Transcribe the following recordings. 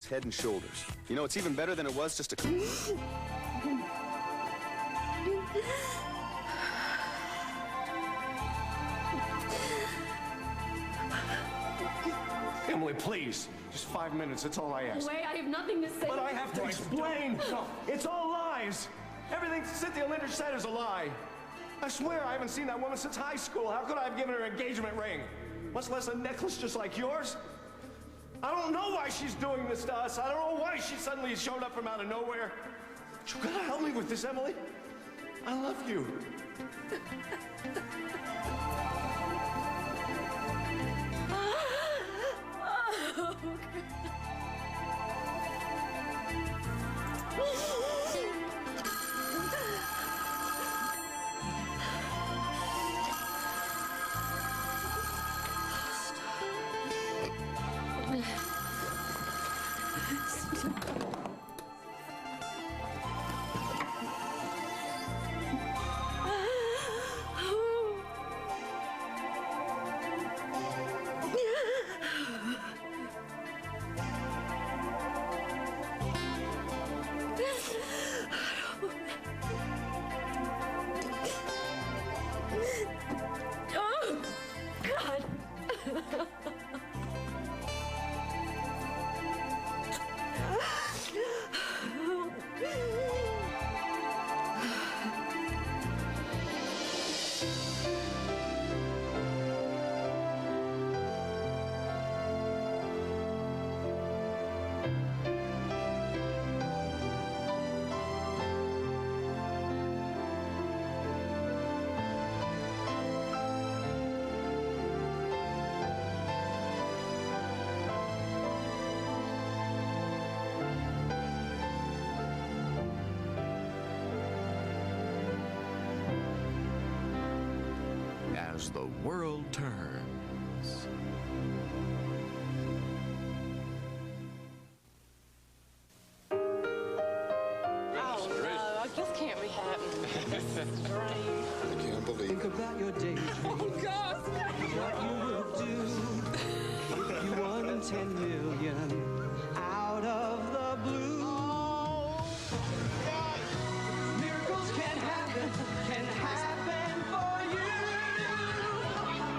head and shoulders. You know, it's even better than it was just a... Emily, please. Just 5 minutes, that's all I ask. Wait, I have nothing to say. But I have to explain. No, it's all lies. Everything Cynthia Linder said is a lie. I swear I haven't seen that woman since high school. How could I have given her an engagement ring? Much less a necklace just like yours? I don't know why she's doing this to us. I don't know why she suddenly showed up from out of nowhere. You gotta help me with this, Emily. I love you. As the world turns. Oh, no, this can't be happening. This is strange. I can't believe Think it. about your daydream. Oh, God. What you would do if you won 10 million out of the blue. Oh, God. Miracles can happen for you.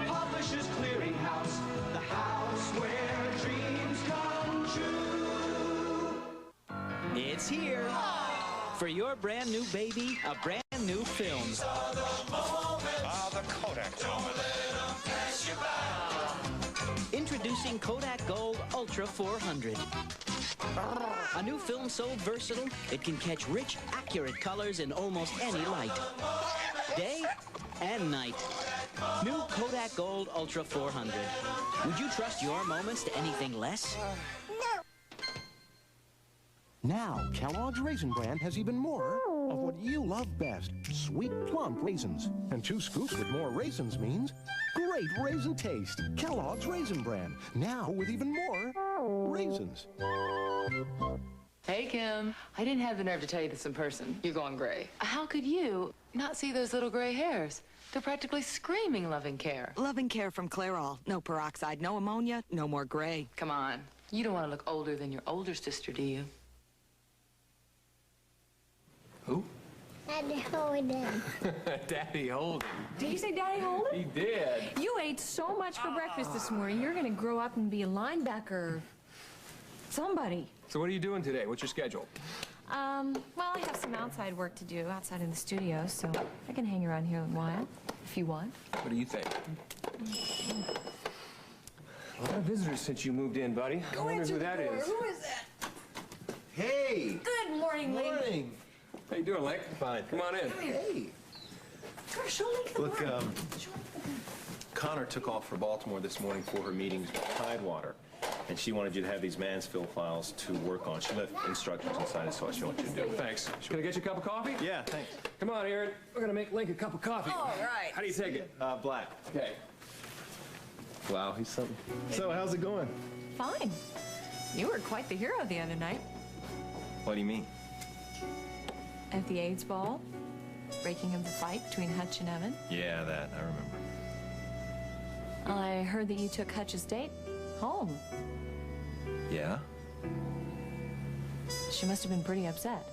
Publishers Clearinghouse, the house where dreams come true. It's here. For your brand new baby, a brand new film. The Kodak. Introducing Kodak Gold Ultra 400. A new film so versatile, it can catch rich, accurate colors in almost any light. Day and night. New Kodak Gold Ultra 400. Would you trust your moments to anything less? Now, Kellogg's Raisin Bran has even more of what you love best. Sweet, plump raisins. And 2 scoops with more raisins means great raisin taste. Kellogg's Raisin Bran. Now with even more raisins. Hey, Kim. I didn't have the nerve to tell you this in person. You're going gray. How could you not see those little gray hairs? They're practically screaming loving care. Loving care from Clairol. No peroxide, no ammonia, no more gray. Come on. You don't want to look older than your older sister, do you? Who? Daddy Holden. Daddy Holden. Did you say Daddy Holden? He did. You ate so much for breakfast this morning. You're going to grow up and be a linebacker. Somebody. So what are you doing today? What's your schedule? Well, I have some outside work to do outside in the studio, so I can hang around here a while if you want. What do you think? A lot of visitors since you moved in, buddy. I wonder who that is. Who is that? Hey! Good morning, Lee. Morning. How you doing, Link? Fine. Come on in. Hey. Show me the Look, board. Connor took off for Baltimore this morning for her meetings with Tidewater, and she wanted you to have these Mansfield files to work on. She left instructions inside it, so I showed what you to do. Thanks. Can I get you a cup of coffee? Yeah, thanks. Come on, Aaron. We're gonna make Link a cup of coffee. All right. How do you take it? Black. Okay. Wow, he's something. So, how's it going? Fine. You were quite the hero the other night. What do you mean? At the AIDS ball, breaking up the fight between Hutch and Evan. Yeah, that, I remember. I heard that you took Hutch's date home. Yeah? She must have been pretty upset.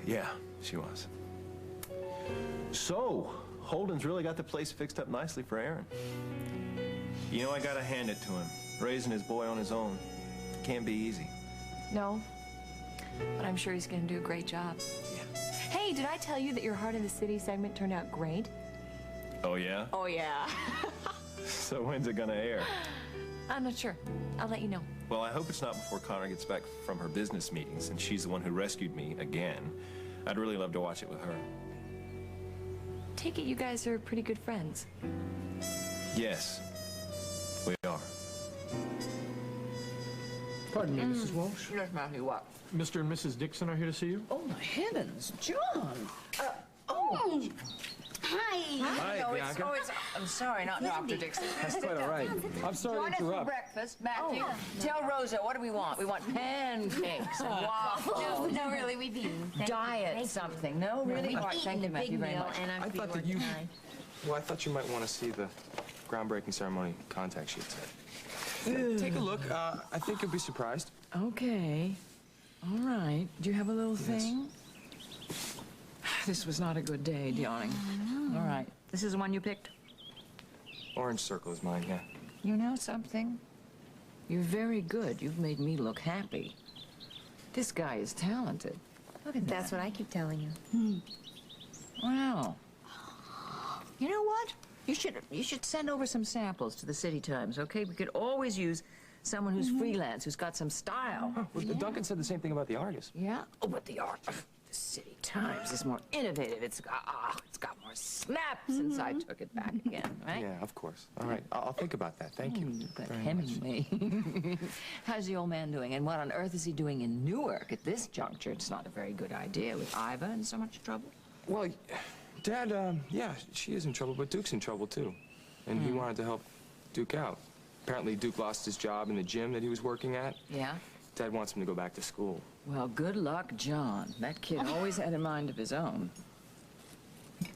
Yeah, she was. So, Holden's really got the place fixed up nicely for Aaron. You know, I gotta hand it to him. Raising his boy on his own can't be easy. No, but I'm sure he's gonna do a great job. Yeah. Hey, did I tell you that your Heart of the City segment turned out great? Oh, yeah? Oh, yeah. So when's it gonna air? I'm not sure. I'll let you know. Well, I hope it's not before Connor gets back from her business meetings, and she's the one who rescued me again. I'd really love to watch it with her. Take it you guys are pretty good friends. Yes, we are. Pardon me, Mrs. Walsh. Yes, Matthew, what? Mr. and Mrs. Dixon are here to see you. Oh, my heavens, John! Hi. Hi, Bianca. I'm sorry, not Dr. Dixon. That's quite all right. I'm sorry Join to us for interrupt. breakfast, Matthew. Tell Rosa, what do we want? We want pancakes and waffles. No, really, we've eaten. Diet something. No, really? All right, thank you, Matthew, very much. And I'm I thought that you... Well, I thought you might want to see the groundbreaking ceremony contact sheet set. Take a look. I think you'll be surprised. Okay. All right. Do you have a little thing? This was not a good day, Dionning. All right. This is the one you picked? Orange circle is mine, yeah. You know something? You're very good. You've made me look happy. This guy is talented. Look at that. That's what I keep telling you. Wow. You know what? You should send over some samples to the City Times, okay? We could always use someone who's freelance, who's got some style. Oh, well, Duncan said the same thing about the artist. Yeah? Oh, but the art. The City Times is more innovative. It's got more snap since I took it back again, right? Yeah, of course. All right, I'll think about that. Thank you. But very Hemingway. How's the old man doing? And what on earth is he doing in Newark at this juncture? It's not a very good idea with Iva in so much trouble. Well, Dad, yeah, she is in trouble, but Duke's in trouble, too. And he wanted to help Duke out. Apparently, Duke lost his job in the gym that he was working at. Yeah? Dad wants him to go back to school. Well, good luck, John. That kid always had a mind of his own.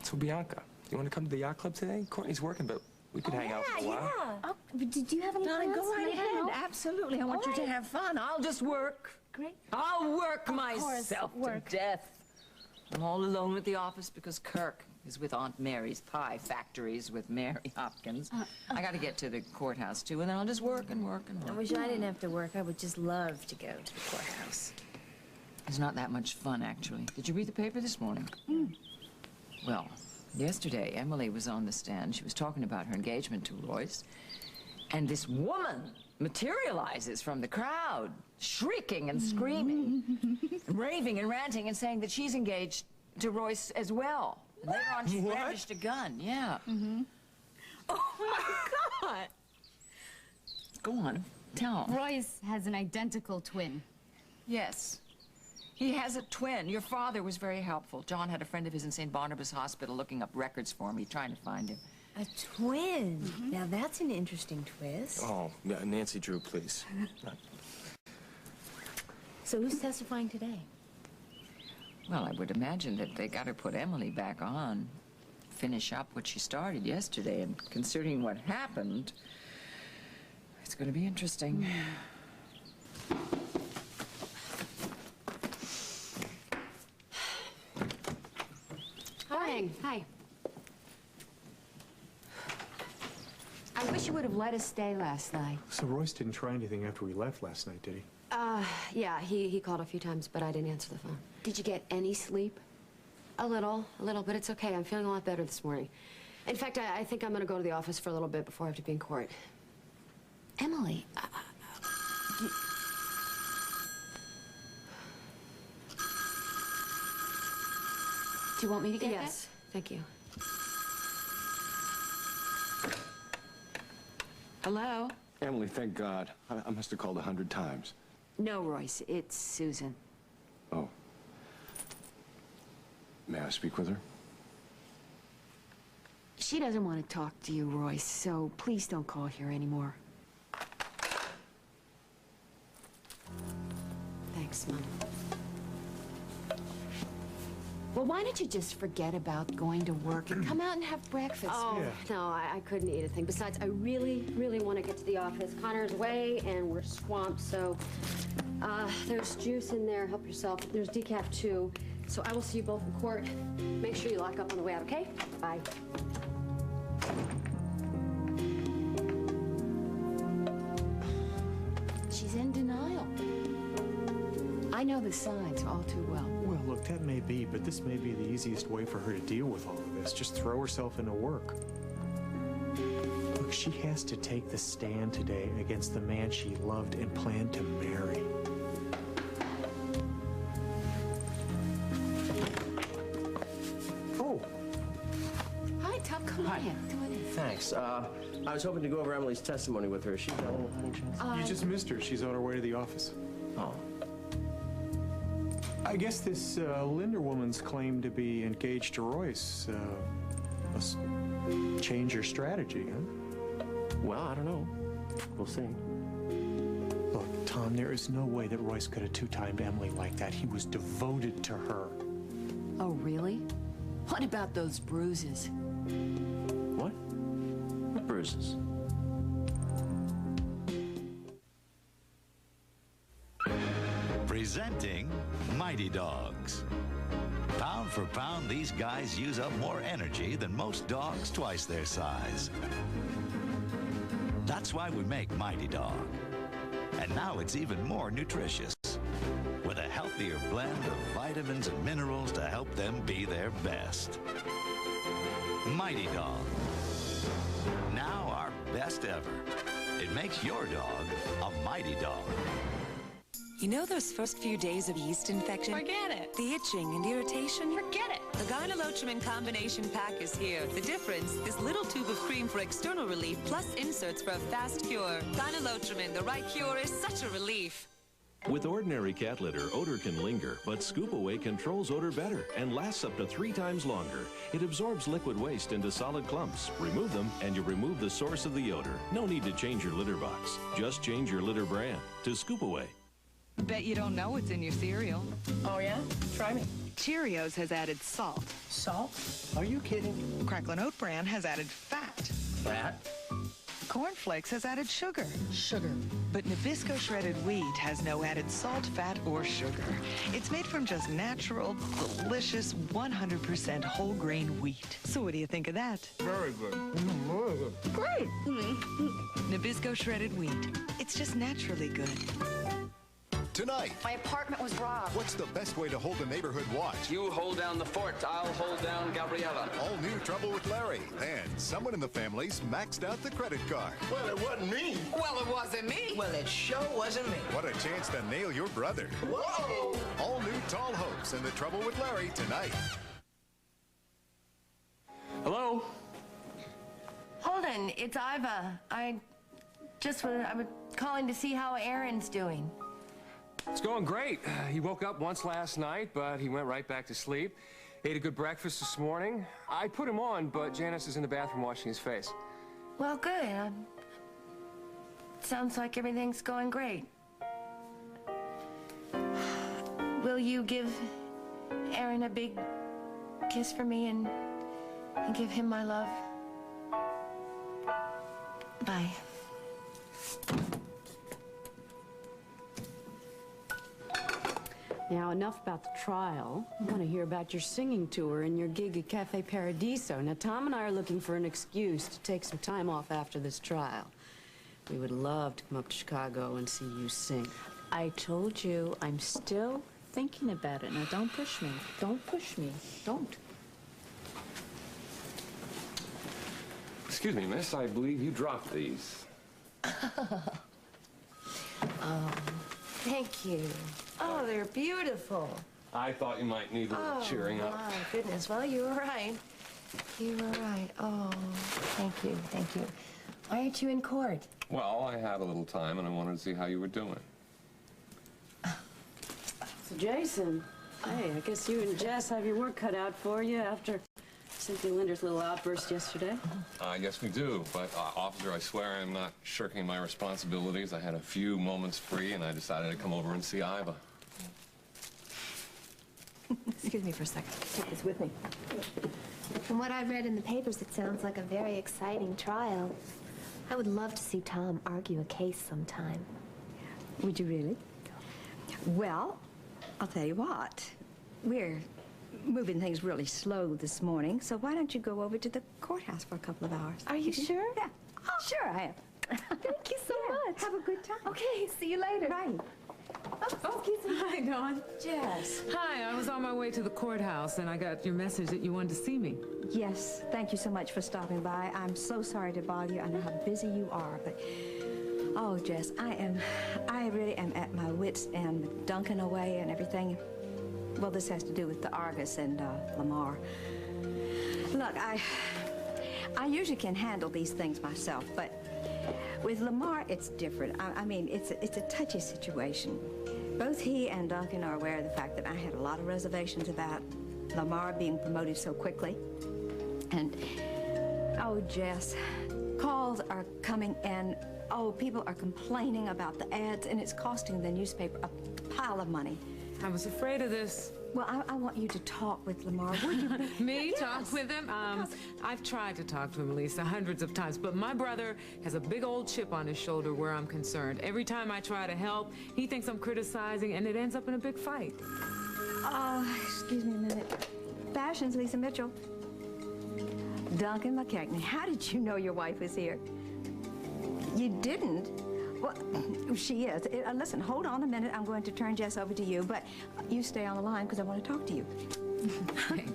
So, Bianca, you want to come to the yacht club today? Courtney's working, but we could hang out for a while. Yeah. Oh, did you have any Darling, plans? go right Maybe ahead. no? Absolutely. I want you to have fun. I'll just work. Great. I'll work Of myself course, work. to death. I'm all alone at the office because Kirk is with Aunt Mary's pie factories with Mary Hopkins. I got to get to the courthouse, too, and then I'll just work and work and work. I wish I didn't have to work. I would just love to go to the courthouse. It's not that much fun, actually. Did you read the paper this morning? Well, yesterday, Emily was on the stand. She was talking about her engagement to Royce. And this woman materializes from the crowd, shrieking and screaming, raving and ranting and saying that she's engaged to Royce as well. And later on, she brandished a gun. Yeah. Oh, my God. Go on. Tell. Royce has an identical twin. Yes. He has a twin. Your father was very helpful. John had a friend of his in St. Barnabas Hospital looking up records for him. He's trying to find him. A twin? Now, that's an interesting twist. Oh, yeah, Nancy Drew, please. So who's testifying today? Well, I would imagine that they got to put Emily back on, finish up what she started yesterday, and considering what happened, it's going to be interesting. Hi. Hi. I wish you would have let us stay last night. So Royce didn't try anything after we left last night, did he? Yeah, he called a few times, but I didn't answer the phone. Did you get any sleep? A little, but it's okay. I'm feeling a lot better this morning. In fact, I think I'm going to go to the office for a little bit before I have to be in court. Emily, do you want me to get that? Yes, thank you. Hello? Emily, thank God. I must have called 100 times. No, Royce, it's Susan. Oh. May I speak with her? She doesn't want to talk to you, Royce, so please don't call here anymore. Thanks, Mom. Well, why don't you just forget about going to work and come out and have breakfast? Oh, yeah. No, I couldn't eat a thing. Besides, I really want to get to the office. Connor's away, and we're swamped, so There's juice in there. Help yourself. There's decaf, too. So I will see you both in court. Make sure you lock up on the way out, okay? Bye. She's in denial. I know the signs all too well. Well, look, that may be, but this may be the easiest way for her to deal with all of this. Just throw herself into work. Look, she has to take the stand today against the man she loved and planned to marry. Oh. Hi, Tom. Come on in. Come on in. Thanks. I was hoping to go over Emily's testimony with her. Is she available by any chance? You just missed her. She's on her way to the office. Oh. I guess this Linder woman's claim to be engaged to Royce must change your strategy, huh? Well, I don't know. We'll see. Look, Tom, there is no way that Royce could have two-timed Emily like that. He was devoted to her. Oh, really? What about those bruises? What? What bruises? Presenting Mighty Dogs. Pound for pound, these guys use up more energy than most dogs twice their size. That's why we make Mighty Dog. And now it's even more nutritious, with a healthier blend of vitamins and minerals to help them be their best. Mighty Dog. Now our best ever. It makes your dog a mighty dog. You know those first few days of yeast infection? Forget it. The itching and irritation? Forget it. The Gynolotrimine Combination Pack is here. The difference, this little tube of cream for external relief plus inserts for a fast cure. Gynolotrimine, the right cure, is such a relief. With ordinary cat litter, odor can linger, but Scoop Away controls odor better and lasts up to 3 times longer. It absorbs liquid waste into solid clumps. Remove them, and you remove the source of the odor. No need to change your litter box. Just change your litter brand to Scoop Away. Bet you don't know what's in your cereal. Oh, yeah? Try me. Cheerios has added salt. Salt? Are you kidding? Cracklin' Oat Bran has added fat. Fat? Corn Flakes has added sugar. Sugar. But Nabisco shredded wheat has no added salt, fat, or sugar. It's made from just natural, delicious, 100% whole grain wheat. So what do you think of that? Very good. Very good. Great. Nabisco shredded wheat. It's just naturally good. Tonight, My apartment was robbed. what's the best way to hold a neighborhood watch? You hold down the fort, I'll hold down Gabriella. All new Trouble with Larry. And someone in the family's maxed out the credit card. Well, it wasn't me. Well, it wasn't me. Well, it sure wasn't me. What a chance to nail your brother. Whoa! All new Tall Hopes and the Trouble with Larry tonight. Hello? Holden, it's Iva. I was calling to see how Aaron's doing. It's going great. He woke up once last night, but he went right back to sleep. Ate a good breakfast this morning. I put him on, but Janice is in the bathroom washing his face. Well, good. Sounds like everything's going great. Will you give Aaron a big kiss for me and give him my love? Bye. Now, enough about the trial. I want to hear about your singing tour and your gig at Cafe Paradiso. Now, Tom and I are looking for an excuse to take some time off after this trial. We would love to come up to Chicago and see you sing. I told you I'm still thinking about it. Now, don't push me. Don't push me. Don't. Excuse me, miss. I believe you dropped these. Thank you. Oh, they're beautiful. I thought you might need a little cheering up. Oh, my goodness. Well, you were right. You were right. Oh, thank you. Thank you. Why aren't you in court? Well, I had a little time, and I wanted to see how you were doing. So, Jason, hey, I guess you and Jess have your work cut out for you after Cynthia Linder's little outburst yesterday. Yes, we do. But, officer, I swear I'm not shirking my responsibilities. I had a few moments free, and I decided to come over and see Iva. Excuse me for a second. Take this with me. From what I've read in the papers, it sounds like a very exciting trial. I would love to see Tom argue a case sometime. Would you really? Well, I'll tell you what. We're moving things really slow this morning, so why don't you go over to the courthouse for a couple of hours? Are you sure? Yeah. Sure, I am. Thank you so much. Have a good time. Okay, see you later. Right. Excuse me. Hi, Dawn. Jess. Hi, I was on my way to the courthouse, and I got your message that you wanted to see me. Yes, thank you so much for stopping by. I'm so sorry to bother you. I know how busy you are, but... Oh, Jess, I really am at my wits' end with Duncan away and everything. Well, this has to do with the Argus and Lamar. Look, I usually can handle these things myself, but with Lamar, it's different. I mean, it's a touchy situation. Both he and Duncan are aware of the fact that I had a lot of reservations about Lamar being promoted so quickly. And, oh, Jess, calls are coming in. Oh, people are complaining about the ads, and it's costing the newspaper a pile of money. I was afraid of this. Well, I want you to talk with Lamar, would you? Me? Yes. Talk with him? I've tried to talk to him, Lisa, hundreds of times, but my brother has a big old chip on his shoulder where I'm concerned. Every time I try to help, he thinks I'm criticizing, and it ends up in a big fight. Excuse me a minute. Fashions, Lisa Mitchell. Duncan McKechnie, how did you know your wife was here? You didn't? Well, she is. Listen, hold on a minute. I'm going to turn Jess over to you, but you stay on the line because I want to talk to you. Thanks.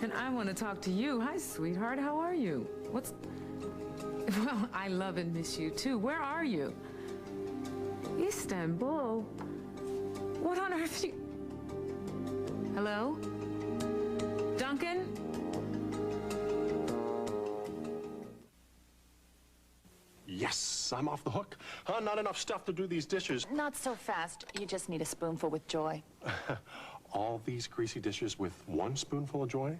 And I want to talk to you. Hi, sweetheart. How are you? Well, I love and miss you, too. Where are you? Istanbul? What on earth are you... Hello? Duncan? Yes, I'm off the hook. Not enough stuff to do these dishes. Not so fast. You just need a spoonful with Joy. All these greasy dishes with one spoonful of Joy?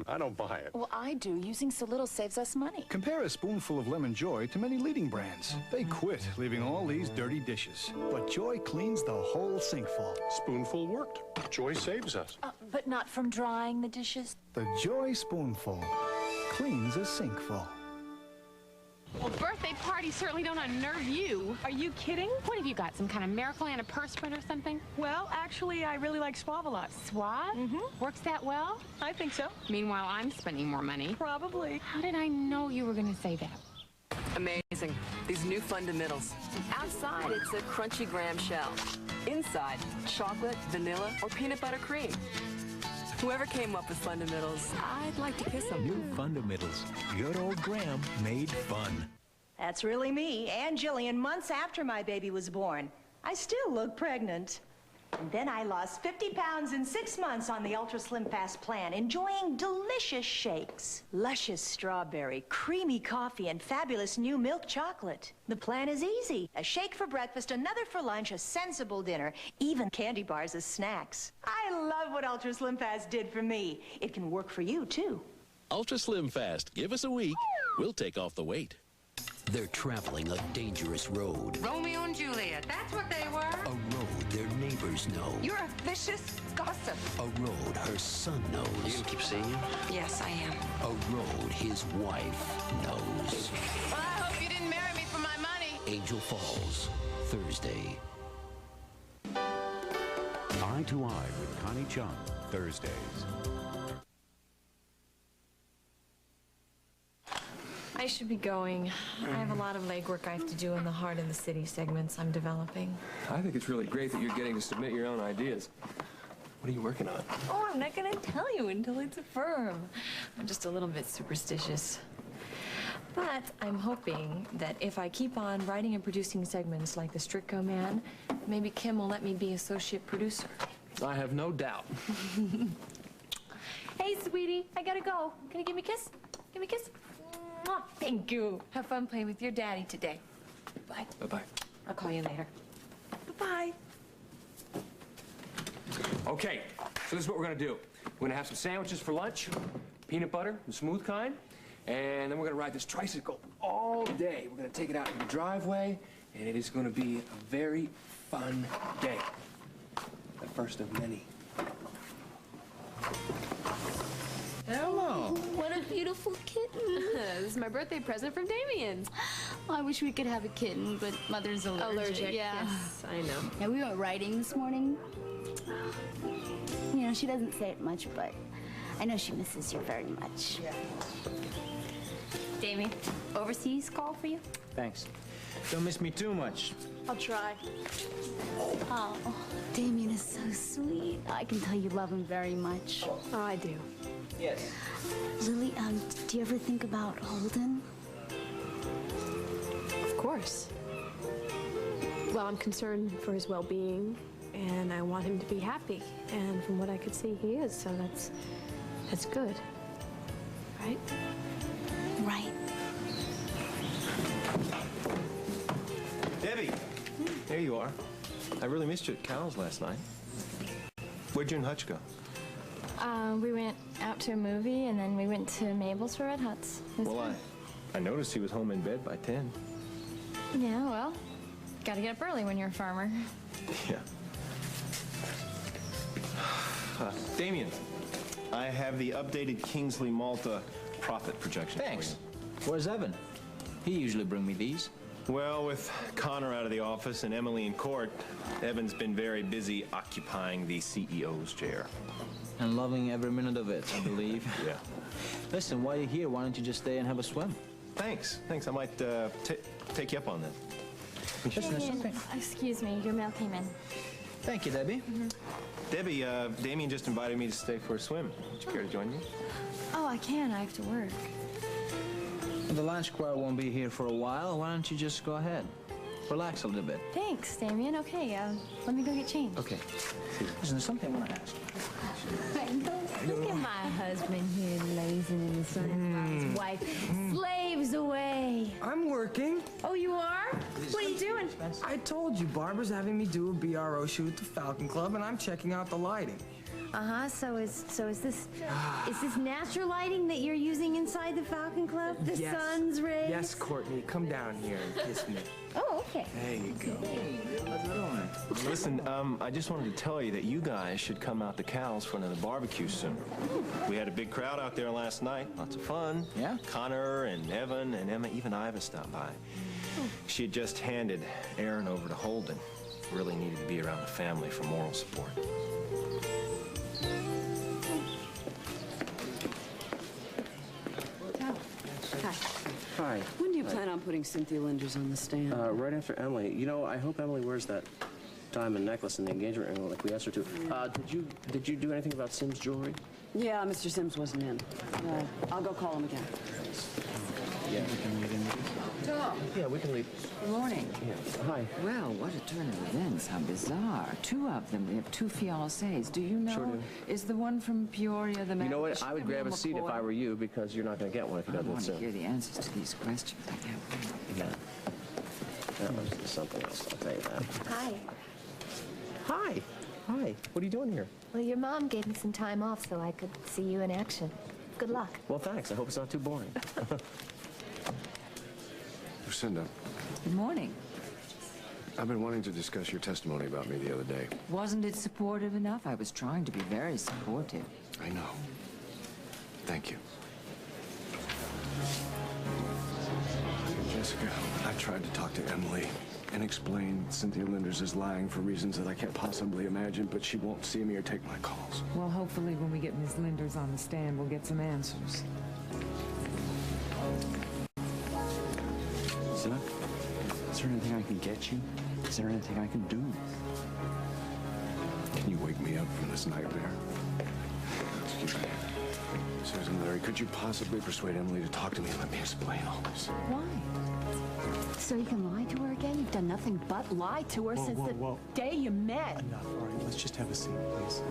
I don't buy it. Well, I do. Using so little saves us money. Compare a spoonful of Lemon Joy to many leading brands. They quit leaving all these dirty dishes. But Joy cleans the whole sink full. Spoonful worked. Joy saves us. But not from drying the dishes. The Joy spoonful cleans a sink full. Well, birthday parties certainly don't unnerve you. Are you kidding? What have you got, some kind of miracle antiperspirant or something? Well, actually, I really like Suave a lot. Suave? Works that well? I think so. Meanwhile, I'm spending more money. Probably. How did I know you were going to say that? Amazing. These new fundamentals. Outside, it's a crunchy graham shell. Inside, chocolate, vanilla, or peanut butter cream. Whoever came up with fundamentals, I'd like to kiss them. New fundamentals. Good old Graham made fun. That's really me, and Jillian, months after my baby was born. I still look pregnant. And then I lost 50 pounds in 6 months on the Ultra Slim Fast plan, enjoying delicious shakes. Luscious strawberry, creamy coffee, and fabulous new milk chocolate. The plan is easy. A shake for breakfast, another for lunch, a sensible dinner, even candy bars as snacks. I love what Ultra Slim Fast did for me. It can work for you, too. Ultra Slim Fast. Give us a week. We'll take off the weight. They're traveling a dangerous road. Romeo and Juliet, that's what they were. A road their neighbors know. You're a vicious gossip. A road her son knows. You gonna keep seeing him? Yes, I am. A road his wife knows. Well, I hope you didn't marry me for my money. Angel Falls, Thursday. Eye to Eye with Connie Chung, Thursdays. I should be going. I have a lot of legwork I have to do in the heart of the city segments I'm developing. I think it's really great that you're getting to submit your own ideas. What are you working on? Oh, I'm not going to tell you until it's firm. I'm just a little bit superstitious. But I'm hoping that if I keep on writing and producing segments like The Strictco Man, maybe Kim will let me be associate producer. I have no doubt. Hey, sweetie, I gotta go. Can you give me a kiss? Give me a kiss? Mwah. Thank you. Have fun playing with your daddy today. Bye. Bye-bye. I'll call you later. Bye-bye. Okay, so this is what we're gonna do. We're gonna have some sandwiches for lunch, peanut butter, the smooth kind, and then we're gonna ride this tricycle all day. We're gonna take it out in the driveway, and it is gonna be a very fun day. The first of many. Hello. What a beautiful kitten. This is my birthday present from Damien. Oh, I wish we could have a kitten, but Mother's allergic. Yeah. Yes, I know. Yeah, we went riding this morning. You know, she doesn't say it much, but I know she misses you very much. Yeah. Damien, overseas call for you? Thanks. Don't miss me too much. I'll try. Oh, Damien is so sweet. I can tell you love him very much. Oh, I do. Yes. Lily, do you ever think about Holden? Of course. Well, I'm concerned for his well-being, and I want him to be happy. And from what I could see, he is, so that's good. Right? Right. Debbie, there you are. I really missed you at Cal's last night. Where'd you and Hutch go? We went out to a movie, and then we went to Mabel's for Red Hots. Well, I noticed he was home in bed by 10. Yeah, well, gotta get up early when you're a farmer. Yeah. Damien, I have the updated Kingsley Malta profit projection. Thanks. Where's Evan? He usually bring me these. Well, with Connor out of the office and Emily in court, Evan's been very busy occupying the CEO's chair. And loving every minute of it, I believe. Yeah. Listen, while you're here, why don't you just stay and have a swim? Thanks. I might take you up on that. Damien, excuse me, your mail came in. Thank you, Debbie. Debbie, Damien just invited me to stay for a swim. Would you care to join me? Oh, I can. I have to work. The lunch choir won't be here for a while. Why don't you just go ahead? Relax a little bit. Thanks, Damien. Okay, let me go get changed. Okay. Listen, there's something I want to ask you. Look at my husband here lazing in the sun while his wife slaves away. I'm working. Oh, you are? What are you doing? I told you, Barbara's having me do a BRO shoot at the Falcon Club, and I'm checking out the lighting. So is this natural lighting that you're using inside the Falcon Club? The Yes. sun's rays? Yes, Courtney, come down here and kiss me. Oh, okay. There you go. Listen, I just wanted to tell you that you guys should come out to Cal's for another barbecue soon. We had a big crowd out there last night. Lots of fun. Yeah? Connor and Evan and Emma, even Iva stopped by. She had just handed Aaron over to Holden. Really needed to be around the family for moral support. Hi. Hi. When do you plan on putting Cynthia Linders on the stand? Right after Emily. You know, I hope Emily wears that diamond necklace and the engagement ring like we asked her to. Did you do anything about Sims' jewelry? Yeah, Mr. Sims wasn't in. I'll go call him again. Yeah, we can leave. Tom. Yeah, we can leave. Good morning. Yeah. Hi. Well, what a turn of events. How bizarre. Two of them. We have two fiancés. Do you know? Sure do. Is the one from Peoria the man? You know what? I would grab a seat if I were you because you're not going to get one if you I don't do it want to soon. hear the answers to these questions. I can't wait. Yeah. That was something else, I'll tell you that. Hi. Hi. Hi. What are you doing here? Well, your mom gave me some time off so I could see you in action. Good luck. Well, thanks. I hope it's not too boring. Lucinda, Good morning. I've been wanting to discuss your testimony about me the other day. Wasn't it supportive enough? I was trying to be very supportive. I know. Thank you. Jessica, I tried to talk to Emily and explain Cynthia Linders is lying for reasons that I can't possibly imagine, but she won't see me or take my calls. Well, hopefully when we get Ms. Linders on the stand, we'll get some answers. Zilla, is there anything I can get you? Is there anything I can do? Can you wake me up from this nightmare? Excuse me. Susan, Larry, could you possibly persuade Emily to talk to me and let me explain all this? Why? So you can lie to her again? You've done nothing but lie to her since the day you met. Enough. All right, let's just have a seat, please.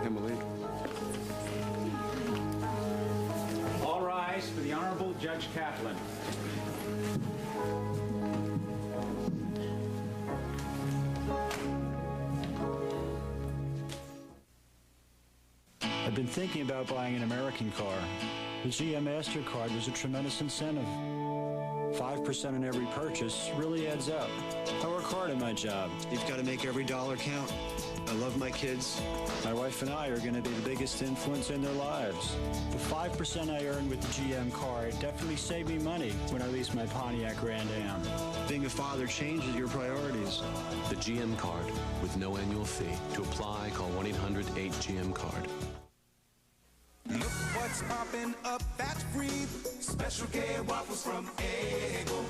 Emily? All rise for the Honorable Judge Kaplan. I've been thinking about buying an American car. The GM MasterCard was a tremendous incentive. 5% on every purchase really adds up. I work hard at my job. You've got to make every dollar count. I love my kids. My wife and I are going to be the biggest influence in their lives. The 5% I earned with the GM card definitely saved me money when I leased my Pontiac Grand Am. Being a father changes your priorities. The GM card with no annual fee. To apply, call 1-800-8GM-CARD. Look what's popping up, that's free. Special K waffles from Eggo.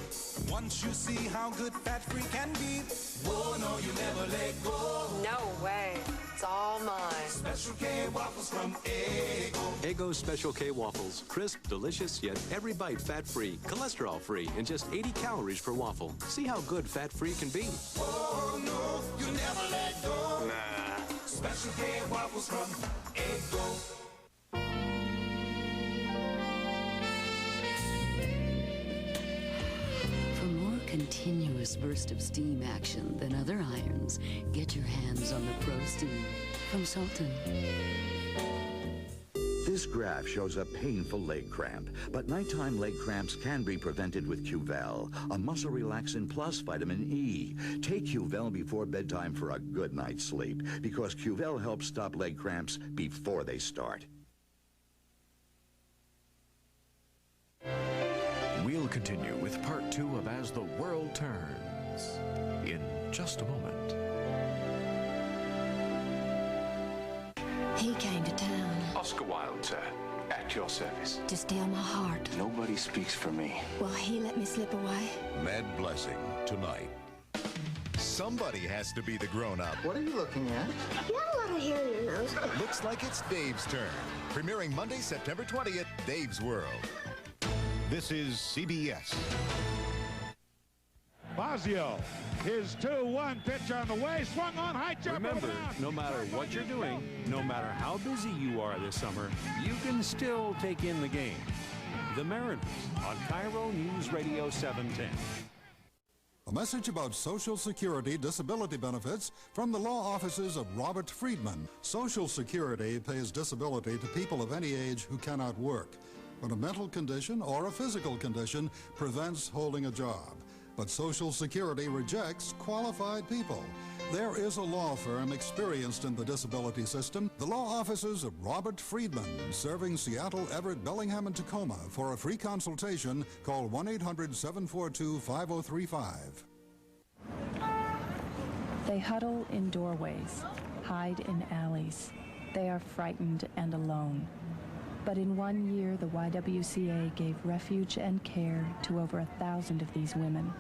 Once you see how good fat-free can be, oh no, you never let go. No way. It's all mine. Special K waffles from Eggo. Eggo Special K waffles. Crisp, delicious, yet every bite fat-free, cholesterol-free, and just 80 calories per waffle. See how good fat-free can be. Oh no, you never let go. Nah. Special K waffles from Eggo. Continuous burst of steam action than other irons. Get your hands on the Pro Steam from Sultan. This graph shows a painful leg cramp, but nighttime leg cramps can be prevented with Qvel, a muscle relaxant plus vitamin E. Take Qvel before bedtime for a good night's sleep, because Qvel helps stop leg cramps before they start. We'll continue with part 2 of As the World Turns in just a moment. He came to town Oscar Wilde, sir. At your service. to steal my heart. Nobody speaks for me. Well, he let me slip away. Mad Blessing tonight. Somebody has to be the grown-up. What are you looking at? You have a lot of hair in your nose. Looks like it's Dave's turn. Premiering Monday, September 20th, Dave's World. This is CBS. Fazio, his 2-1 pitch on the way, swung on, high jump. Remember, no matter what you're doing, no matter how busy you are this summer, you can still take in the game. The Mariners on Cairo News Radio 710. A message about Social Security disability benefits from the law offices of Robert Friedman. Social Security pays disability to people of any age who cannot work, when a mental condition or a physical condition prevents holding a job. But Social Security rejects qualified people. There is a law firm experienced in the disability system, the law offices of Robert Friedman, serving Seattle, Everett, Bellingham, and Tacoma. For a free consultation, call 1-800-742-5035. They huddle in doorways, hide in alleys. They are frightened and alone. But in 1 year, the YWCA gave refuge and care to over 1,000 of these women.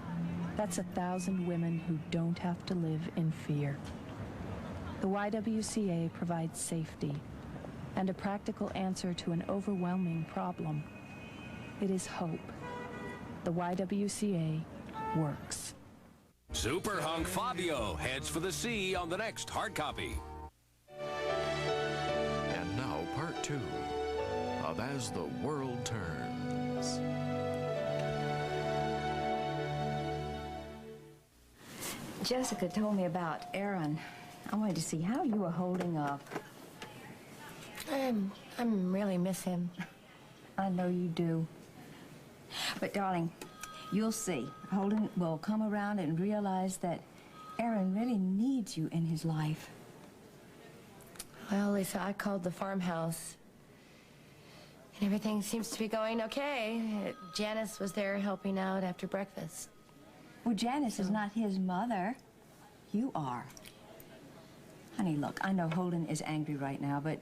That's 1,000 women who don't have to live in fear. The YWCA provides safety and a practical answer to an overwhelming problem. It is hope. The YWCA works. Super hunk Fabio heads for the sea on the next hard copy. And now part 2 of As the World Turns. Jessica told me about Aaron. I wanted to see how you were holding up. I'm really miss him. I know you do. But darling, you'll see. Holden will come around and realize that Aaron really needs you in his life. Well, Lisa, I called the farmhouse. And everything seems to be going okay. Janice was there helping out after breakfast. Well, Janice is not his mother. You are. Honey, look, I know Holden is angry right now, but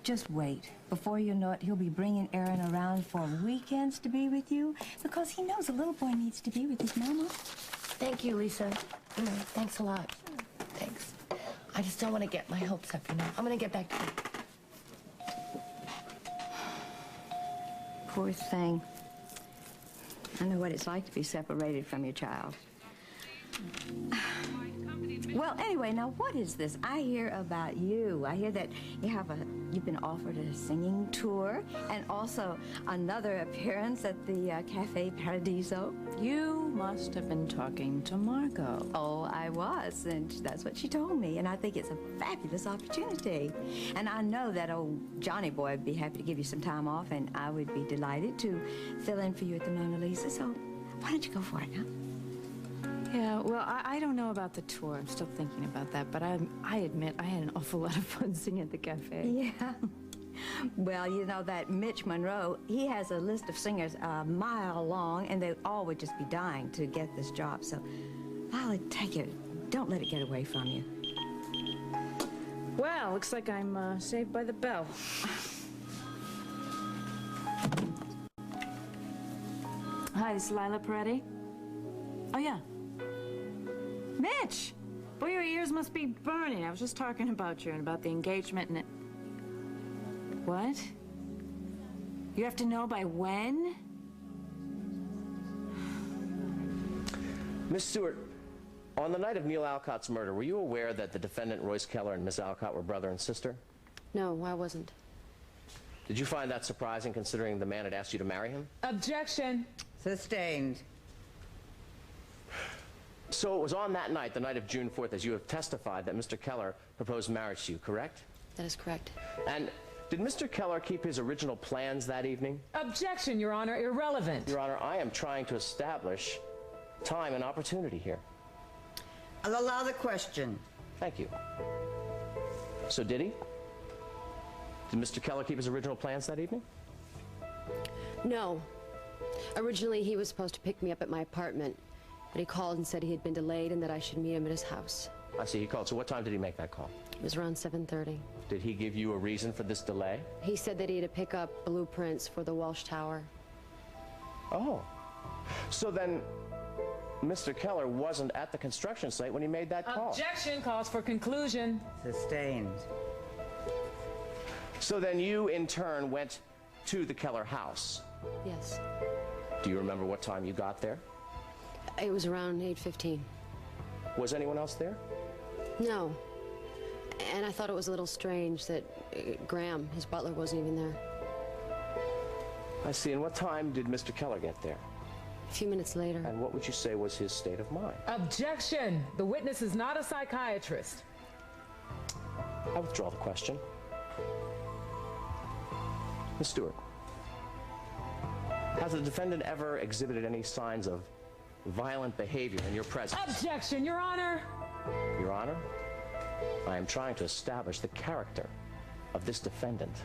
just wait. Before you know it, he'll be bringing Aaron around for weekends to be with you, because he knows a little boy needs to be with his mama. Thank you, Lisa. Thanks a lot. Thanks. I just don't want to get my hopes up, I'm going to get back to you. Poor thing. I know what it's like to be separated from your child. Well, anyway, now what is this? I hear about you. I hear that you've been offered a singing tour and also another appearance at the Cafe Paradiso. You must have been talking to Margot. Oh, I was, and that's what she told me, and I think it's a fabulous opportunity. And I know that old Johnny boy would be happy to give you some time off, and I would be delighted to fill in for you at the Mona Lisa, so why don't you go for it, huh? Yeah, well, I don't know about the tour. I'm still thinking about that, but I admit I had an awful lot of fun singing at the cafe. Yeah. Well, you know that Mitch Monroe, he has a list of singers a mile long, and they all would just be dying to get this job, so I'll take it. Don't let it get away from you. Well, looks like I'm saved by the bell. Hi, this is Lila Peretti. Oh, yeah. Mitch! Boy, your ears must be burning. I was just talking about you and about the engagement and it... What? You have to know by when? Miss Stewart, on the night of Neil Alcott's murder, were you aware that the defendant, Royce Keller, and Miss Alcott were brother and sister? No, I wasn't. Did you find that surprising, considering the man had asked you to marry him? Objection. Sustained. So it was on that night, the night of June 4th, as you have testified, that Mr. Keller proposed marriage to you, correct? That is correct. And did Mr. Keller keep his original plans that evening? Objection, Your Honor. Irrelevant. Your Honor, I am trying to establish time and opportunity here. I'll allow the question. Thank you. So did he? Did Mr. Keller keep his original plans that evening? No. Originally, he was supposed to pick me up at my apartment, but he called and said he had been delayed and that I should meet him at his house. I see, he called. So what time did he make that call? It was around 7:30. Did he give you a reason for this delay? He said that he had to pick up blueprints for the Walsh Tower. Oh. So then, Mr. Keller wasn't at the construction site when he made that call. Objection calls for conclusion. Sustained. So then you, in turn, went to the Keller house. Yes. Do you remember what time you got there? It was around 8:15. Was anyone else there? No. And I thought it was a little strange that Graham, his butler, wasn't even there. I see. And what time did Mr. Keller get there? A few minutes later. And what would you say was his state of mind? Objection. The witness is not a psychiatrist. I withdraw the question. Miss Stewart, has the defendant ever exhibited any signs of violent behavior in your presence? Objection, Your Honor. Your Honor, I am trying to establish the character of this defendant.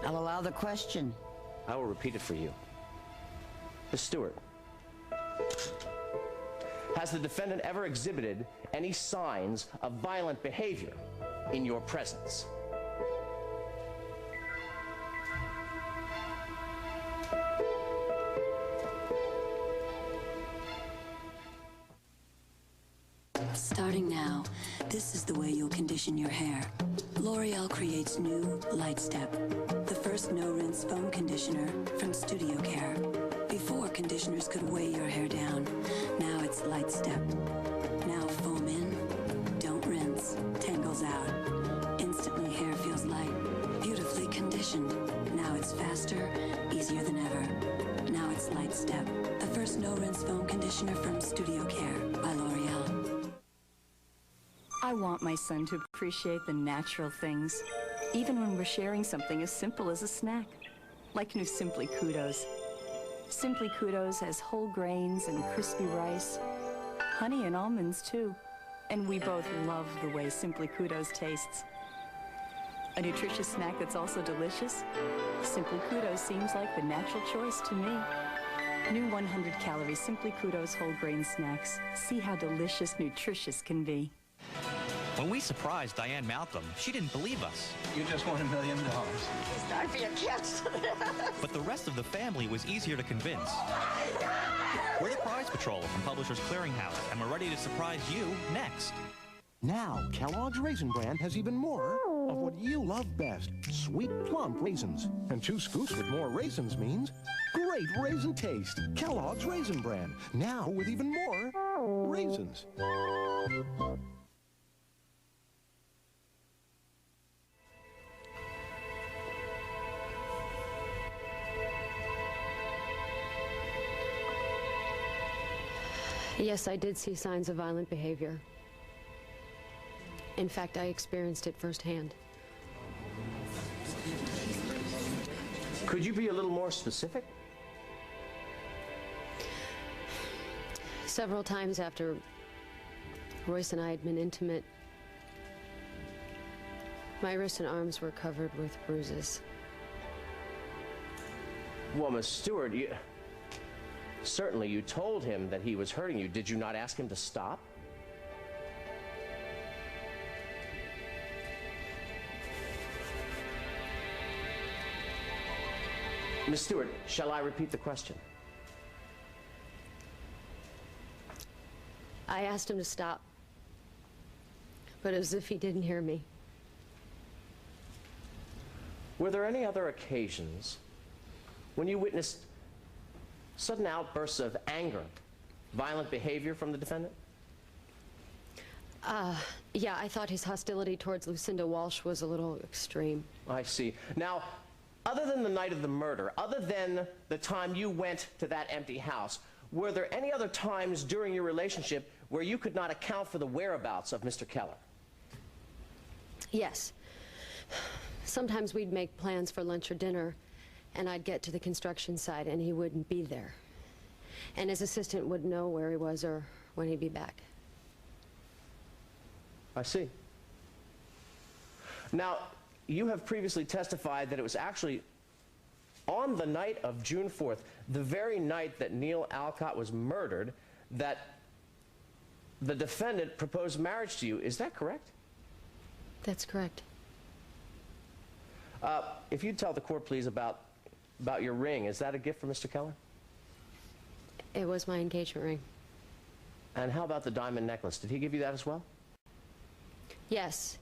I'll allow the question. I will repeat it for you. Miss Stewart, has the defendant ever exhibited any signs of violent behavior in your presence? Starting now, this is the way you'll condition your hair. L'Oreal creates new Light Step, the first no-rinse foam conditioner from Studio Care. Before, conditioners could weigh your hair down. Now it's Light Step. Now foam in, don't rinse, tangles out. Instantly hair feels light, beautifully conditioned. Now it's faster, easier than ever. Now it's Light Step, the first no-rinse foam conditioner from Studio Care by L'Oreal. I want my son to appreciate the natural things, even when we're sharing something as simple as a snack, like new Simply Kudos. Simply Kudos has whole grains and crispy rice, honey and almonds too, and we both love the way Simply Kudos tastes. A nutritious snack that's also delicious? Simply Kudos seems like the natural choice to me. New 100-calorie Simply Kudos whole grain snacks. See how delicious, nutritious can be. When we surprised Diane Malcolm, she didn't believe us. You just won $1 million. It's time for your kids. But the rest of the family was easier to convince. We're the Prize Patrol from Publishers Clearinghouse, and we're ready to surprise you next. Now, Kellogg's Raisin Bran has even more of what you love best, sweet, plump raisins. And 2 scoops with more raisins means great raisin taste. Kellogg's Raisin Bran, now with even more raisins. Yes, I did see signs of violent behavior. In fact, I experienced it firsthand. Could you be a little more specific? Several times after Royce and I had been intimate, my wrists and arms were covered with bruises. Well, Miss Stewart, certainly you told him that he was hurting you. Did you not ask him to stop? Miss Stewart, shall I repeat the question? I asked him to stop, but as if he didn't hear me. Were there any other occasions when you witnessed sudden outbursts of anger, violent behavior from the defendant? Yeah, I thought his hostility towards Lucinda Walsh was a little extreme. I see. Now, other than the night of the murder, other than the time you went to that empty house, were there any other times during your relationship where you could not account for the whereabouts of Mr. Keller? Yes. Sometimes we'd make plans for lunch or dinner, and I'd get to the construction site and he wouldn't be there. And his assistant wouldn't know where he was or when he'd be back. I see. Now, you have previously testified that it was actually on the night of June 4th, the very night that Neil Alcott was murdered, that the defendant proposed marriage to you. Is that correct? That's correct. If you'd tell the court, please, about your ring. Is that a gift from Mr. Keller? It was my engagement ring. And how about the diamond necklace? Did he give you that as well? Yes.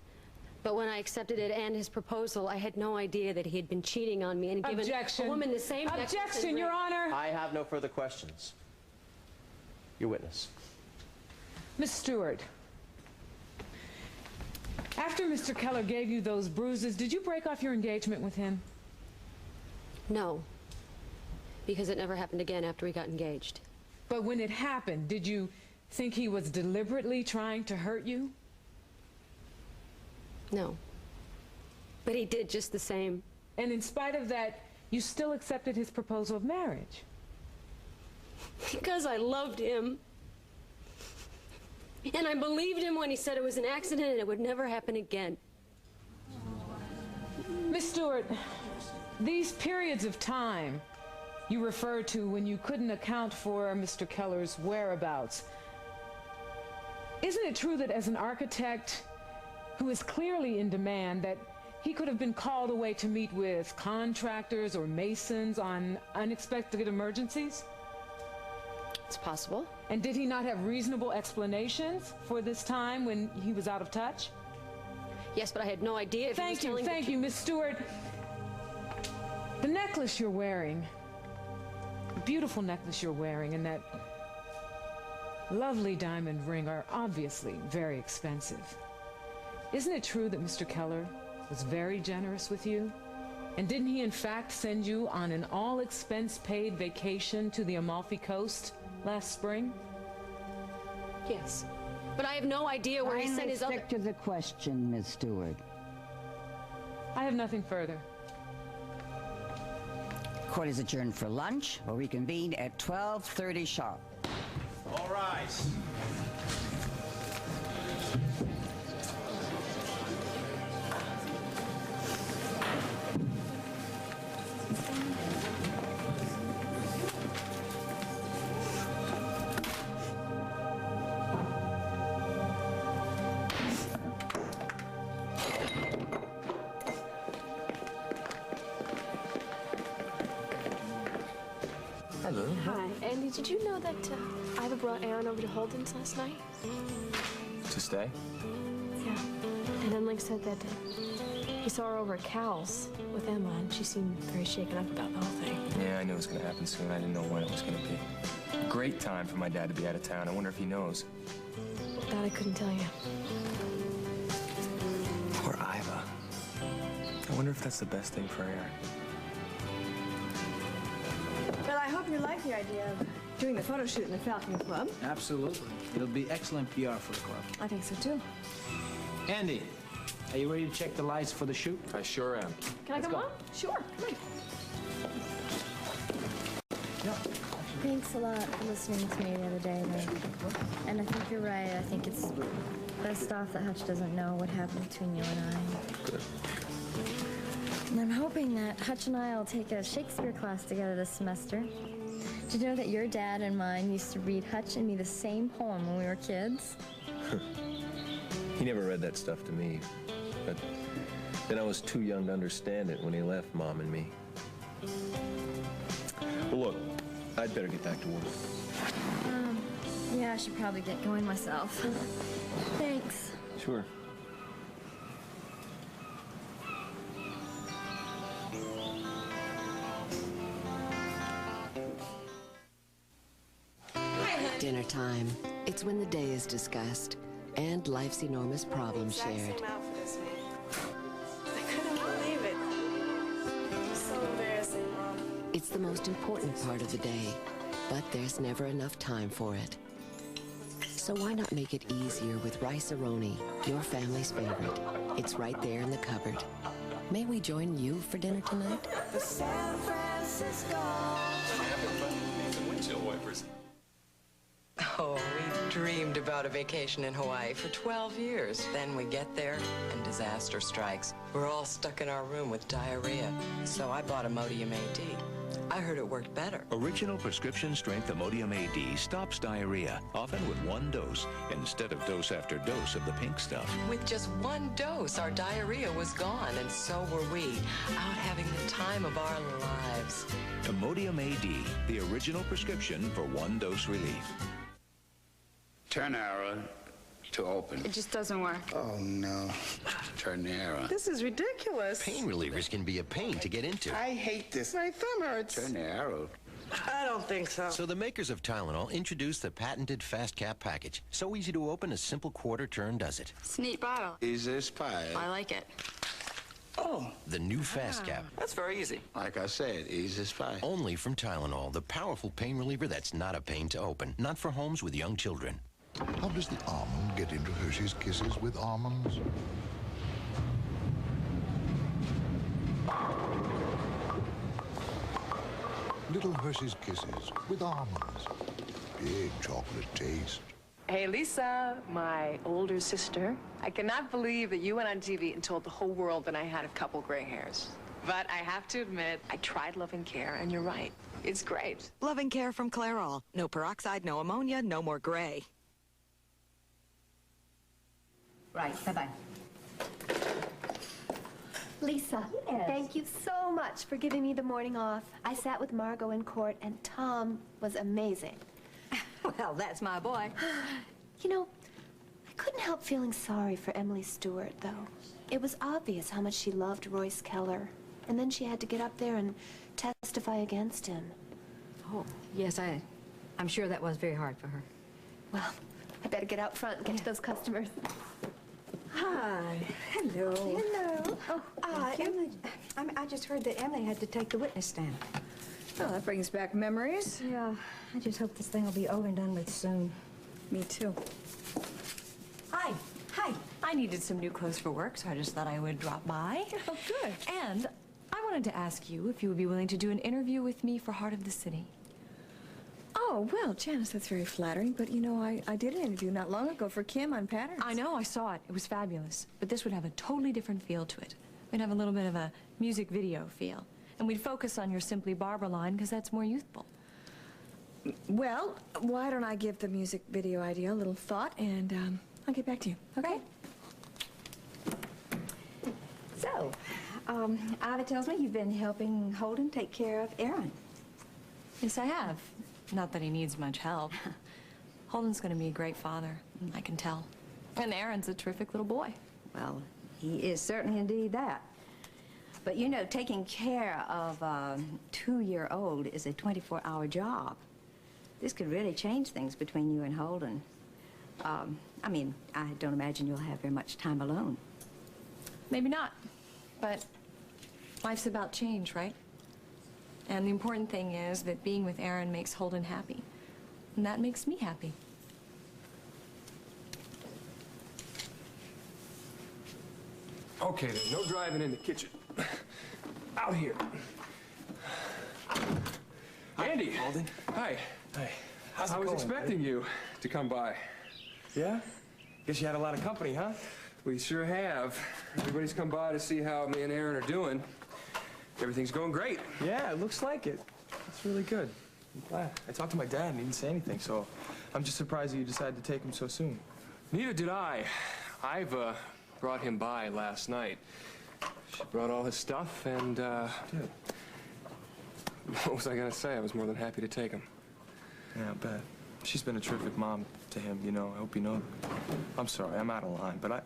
But when I accepted it and his proposal, I had no idea that he had been cheating on me and given a woman the same necklace and Objection, ring. Your Honor. I have no further questions. Your witness. Miss Stewart, after Mr. Keller gave you those bruises, did you break off your engagement with him? No, because it never happened again after we got engaged. But when it happened, did you think he was deliberately trying to hurt you? No. But he did just the same. And in spite of that, you still accepted his proposal of marriage? Because I loved him. And I believed him when he said it was an accident and it would never happen again. Miss Stewart, these periods of time you refer to when you couldn't account for Mr. Keller's whereabouts, isn't it true that as an architect who is clearly in demand, that he could have been called away to meet with contractors or masons on unexpected emergencies? It's possible. And did he not have reasonable explanations for this time when he was out of touch? Yes, but I had no idea if he was telling the truth. Thank you, Miss Stewart. The necklace you're wearing, the beautiful necklace you're wearing, and that lovely diamond ring are obviously very expensive. Isn't it true that Mr. Keller was very generous with you? And didn't he in fact send you on an all-expense-paid vacation to the Amalfi Coast last spring? Yes. But I have no idea where he sent his other... Stick to the question, Miss Stewart. I have nothing further. Court is adjourned for lunch. We'll reconvene at 12:30 sharp. All rise. Hello. Hi. Andy, did you know that Ivor brought Aaron over to Holden's last night? To stay? Yeah. And then Link said that he He saw her over at Cal's with Emma, and she seemed very shaken up about the whole thing. Yeah, I knew it was going to happen soon. I didn't know when it was going to be. Great time for my dad to be out of town. I wonder if he knows. That I couldn't tell you. Poor Iva. I wonder if that's the best thing for her. Well, I hope you like the idea of doing the photo shoot in the Falcon Club. Absolutely. It'll be excellent PR for the club. I think so, too. Andy, are you ready to check the lights for the shoot? I sure am. Can I come on? Sure, come on. Thanks a lot for listening to me the other day, Ray. And I think you're right. I think it's best off that Hutch doesn't know what happened between you and I. Good. And I'm hoping that Hutch and I will take a Shakespeare class together this semester. Did you know that your dad and mine used to read Hutch and me the same poem when we were kids? He never read that stuff to me. But then I was too young to understand it when he left Mom and me. Well, look, I'd better get back to work. Yeah, I should probably get going myself. Thanks. Sure. Dinner time. It's when the day is discussed and life's enormous problems shared. I couldn't believe it. So embarrassing, Mom. It's the most important part of the day, but there's never enough time for it. So why not make it easier with Rice-A-Roni, your family's favorite? It's right there in the cupboard. May we join you for dinner tonight? The San Francisco. Windshield wipers. Oh, we dreamed about a vacation in Hawaii for 12 years. Then we get there and disaster strikes. We're all stuck in our room with diarrhea. So I bought Imodium AD. I heard it worked better. Original prescription strength Imodium AD stops diarrhea, often with one dose, instead of dose after dose of the pink stuff. With just one dose, our diarrhea was gone, and so were we, out having the time of our lives. Imodium AD, the original prescription for one dose relief. Turn arrow to open. It just doesn't work. Oh, no. Turn the arrow. This is ridiculous. Pain relievers can be a pain to get into. I hate this. My thumb hurts. Turn the arrow. I don't think so. So the makers of Tylenol introduced the patented Fast Cap package. So easy to open, a simple quarter turn does it. It's a neat bottle. Easy as pie. I like it. Oh. The new Fast Cap. That's very easy. Like I said, easy as pie. Only from Tylenol, the powerful pain reliever that's not a pain to open. Not for homes with young children. How does the almond get into Hershey's Kisses with almonds? Little Hershey's Kisses with almonds. Big chocolate taste. Hey, Lisa, my older sister. I cannot believe that you went on TV and told the whole world that I had a couple gray hairs. But I have to admit, I tried Loving Care, and you're right. It's great. Loving Care from Clairol. No peroxide, no ammonia, no more gray. Right, bye-bye. Lisa, thank you so much for giving me the morning off. I sat with Margot in court, and Tom was amazing. Well, that's my boy. You know, I couldn't help feeling sorry for Emily Stewart, though. It was obvious how much she loved Royce Keller, and then she had to get up there and testify against him. Oh, yes, I'm sure that was very hard for her. Well, I better get out front and get to those customers. Hi. Hello. Hello. Oh, Emily, I just heard that Emily had to take the witness stand. Oh, that brings back memories. Yeah, I just hope this thing will be over and done with soon. Me too. Hi. I needed some new clothes for work, so I just thought I would drop by. Oh, good. And I wanted to ask you if you would be willing to do an interview with me for Heart of the City. Oh, well, Janice, that's very flattering, but you know, I did an interview not long ago for Kim on patterns. I know, I saw it. It was fabulous. But this would have a totally different feel to it. We'd have a little bit of a music video feel. And we'd focus on your Simply Barbara line, because that's more youthful. Well, why don't I give the music video idea a little thought, and I'll get back to you, okay? So, Ivy tells me you've been helping Holden take care of Aaron. Yes, I have. Not that he needs much help. Holden's going to be a great father, I can tell. And Aaron's a terrific little boy. Well, he is certainly indeed that. But you know, taking care of a 2-year-old is a 24-hour job. This could really change things between you and Holden. I mean, I don't imagine you'll have very much time alone. Maybe not, but life's about change, right? And the important thing is that being with Aaron makes Holden happy. And that makes me happy. Okay, then. No driving in the kitchen. Out here. Andy. Holden. Hi. Hey, how's it I was going, expecting buddy? you to come by. Yeah? Guess you had a lot of company, huh? We sure have. Everybody's come by to see how me and Aaron are doing. Everything's going great. Yeah, it looks like it. It's really good. I'm glad. I talked to my dad and he didn't say anything, so I'm just surprised that you decided to take him so soon. Neither did I. I've brought him by last night. She brought all his stuff and, Dude. what was I gonna say? I was more than happy to take him. Yeah, I bet. She's been a terrific mom to him, you know. I hope you know. I'm sorry, I'm out of line, but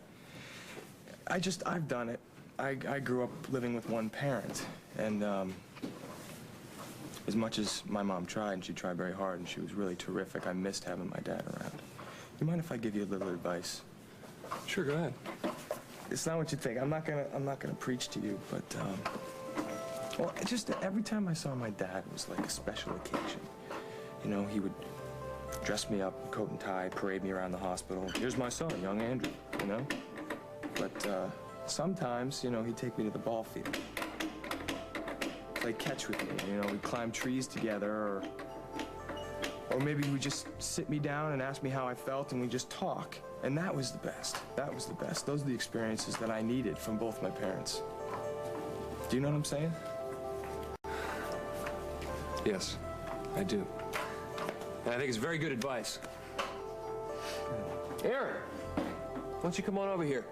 I've done it. I grew up living with one parent, and as much as my mom tried, and she tried very hard, and she was really terrific, I missed having my dad around. You mind if I give you a little advice? Sure, go ahead. It's not what you think. I'm not gonna preach to you, but well, it just every time I saw my dad, it was like a special occasion. You know, he would dress me up, coat and tie, parade me around the hospital. Here's my son, young Andrew, you know? But sometimes, you know, he'd take me to the ball field. Play catch with me, you know, we'd climb trees together, or maybe he'd just sit me down and ask me how I felt and we'd just talk. And that was the best. That was the best. Those are the experiences that I needed from both my parents. Do you know what I'm saying? Yes, I do. And I think it's very good advice. Aaron, why don't you come on over here?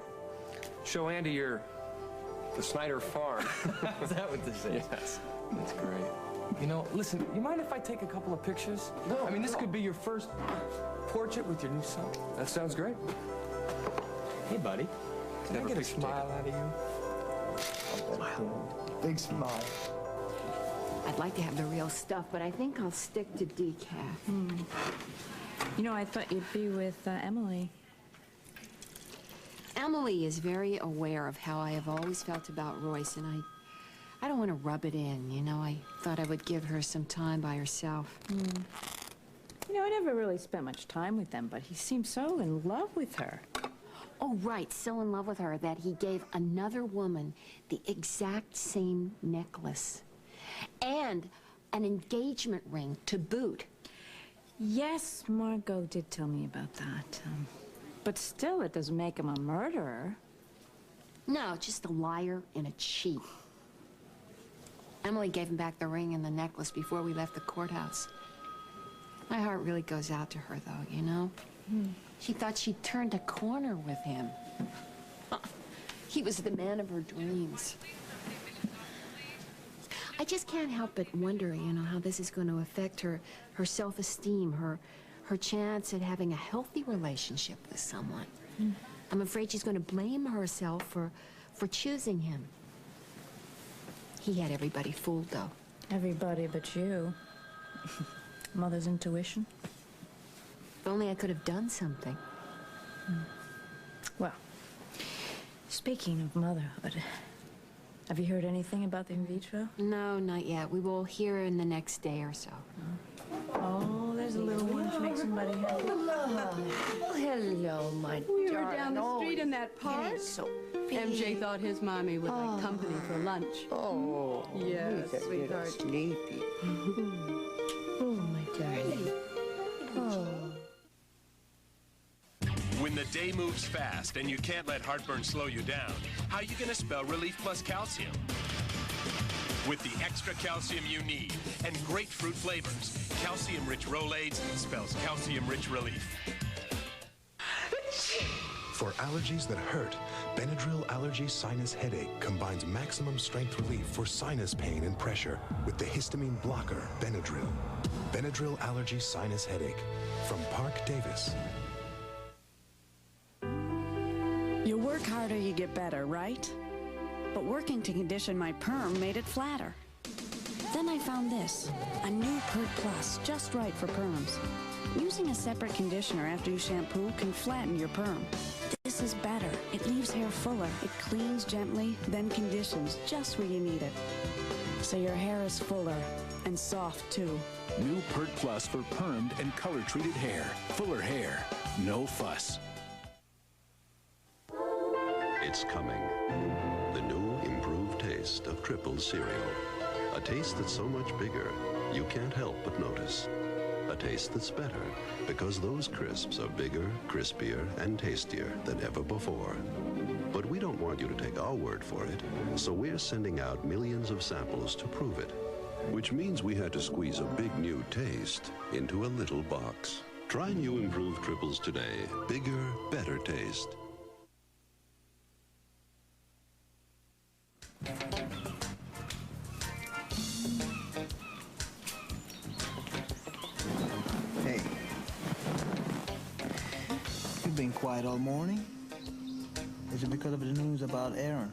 Show Andy the Snyder farm. Is that what this is? Yes. That's great. You know, listen, you mind if I take a couple of pictures? No. I mean, this could be your first portrait with your new son. That sounds great. Hey, buddy. Can I get a smile out of you? Smile. Big smile. I'd like to have the real stuff, but I think I'll stick to decaf. You know, I thought you'd be with Emily. Emily is very aware of how I have always felt about Royce, and I don't want to rub it in, you know. I thought I would give her some time by herself. You know, I never really spent much time with them, but he seemed so in love with her. Oh, right, so in love with her that he gave another woman the exact same necklace. And an engagement ring to boot. Yes, Margot did tell me about that. But still, it doesn't make him a murderer. No, just a liar and a cheat. Emily gave him back the ring and the necklace before we left the courthouse. My heart really goes out to her, though, you know? She thought she'd turned a corner with him. He was the man of her dreams. I just can't help but wonder, you know, how this is going to affect her self-esteem, her chance at having a healthy relationship with someone. I'm afraid she's going to blame herself for choosing him. He had everybody fooled, though. Everybody but you. Mother's intuition. If only I could have done something. Well, speaking of motherhood, have you heard anything about the in vitro? No, not yet. We will hear in the next day or so. Oh, there's a little one. She makes somebody happy. Oh, hello, my We were darling. down the street in that park. You're so MJ thought his mommy would like company for lunch. Oh, yes, he's a sweetheart. little sleepy. Oh, my darling. Oh. When the day moves fast and you can't let heartburn slow you down, how are you going to spell Relief Plus Calcium? With the extra calcium you need and grapefruit flavors, calcium-rich Rolaids spells calcium-rich relief. For allergies that hurt, Benadryl Allergy Sinus Headache combines maximum strength relief for sinus pain and pressure with the histamine blocker, Benadryl. Benadryl Allergy Sinus Headache from Park Davis. You work harder, you get better, right? but working to condition my perm made it flatter. Then I found this, a new Pert Plus, just right for perms. Using a separate conditioner after you shampoo can flatten your perm. This is better. It leaves hair fuller. It cleans gently, then conditions just where you need it. So your hair is fuller and soft, too. New Pert Plus for permed and color-treated hair. Fuller hair. No fuss. It's coming. The new improved taste of Triple cereal. A taste that's so much bigger, you can't help but notice. A taste that's better because those crisps are bigger, crispier, and tastier than ever before. But we don't want you to take our word for it, so we're sending out millions of samples to prove it. Which means we had to squeeze a big new taste into a little box. Try new improved Triples today. Bigger, better taste. Hey. You've been quiet all morning? Is it because of the news about Aaron?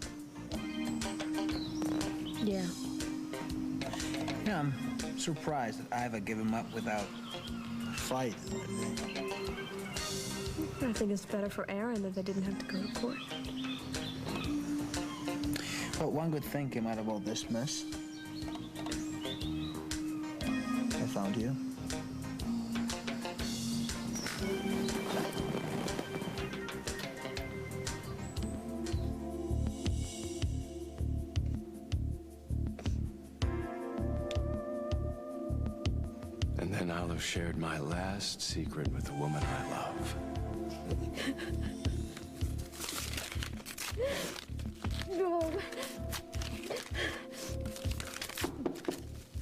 Yeah. Yeah, I'm surprised that Iva gave him up without a fight. I think it's better for Aaron that they didn't have to go to court. Well, one good thing came out of all this mess. I found you. And then I'll have shared my last secret with the woman I love. No.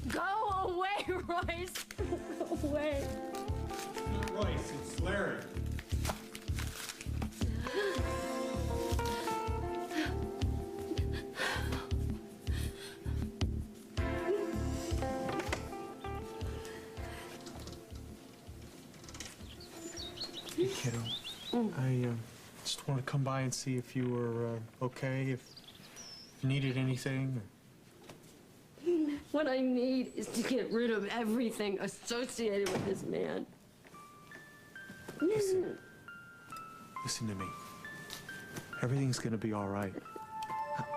Go away, Royce. Go away. Royce, it's Larry. Hey, kiddo. I just want to come by and see if you were okay, if you needed anything. What I need is to get rid of everything associated with this man. Listen to me. Everything's gonna be all right.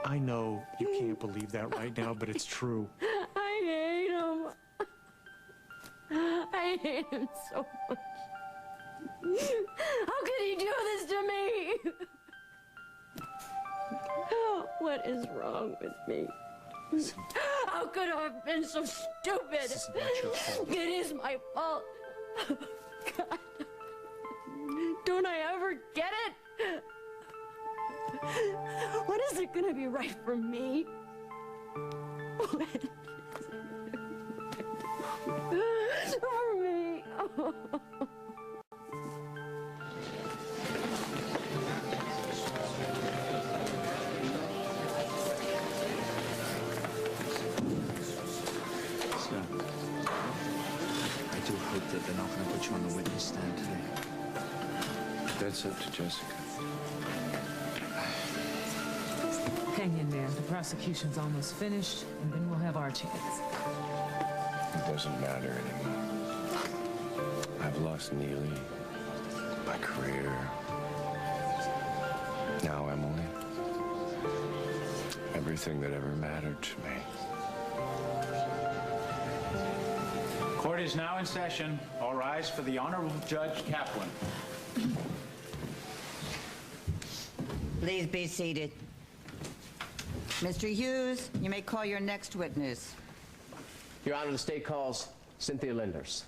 I know you can't believe that right now, but it's true. I hate him. I hate him so much. How could he do this to me? What is wrong with me? Listen. How could I have been so stupid? This is not your fault. It is my fault. God. Don't I ever get it? When is it gonna be right for me? When is it for me? I do hope that they're not going to put you on the witness stand today. That's up to Jessica. Hang in there. The prosecution's almost finished, and then we'll have our chance. It doesn't matter anymore. I've lost Neely, my career. Now Emily. Everything that ever mattered to me. Court is now in session. All rise for the Honorable Judge Kaplan. Please be seated. Mr. Hughes, you may call your next witness. Your Honor, the state calls Cynthia Linders.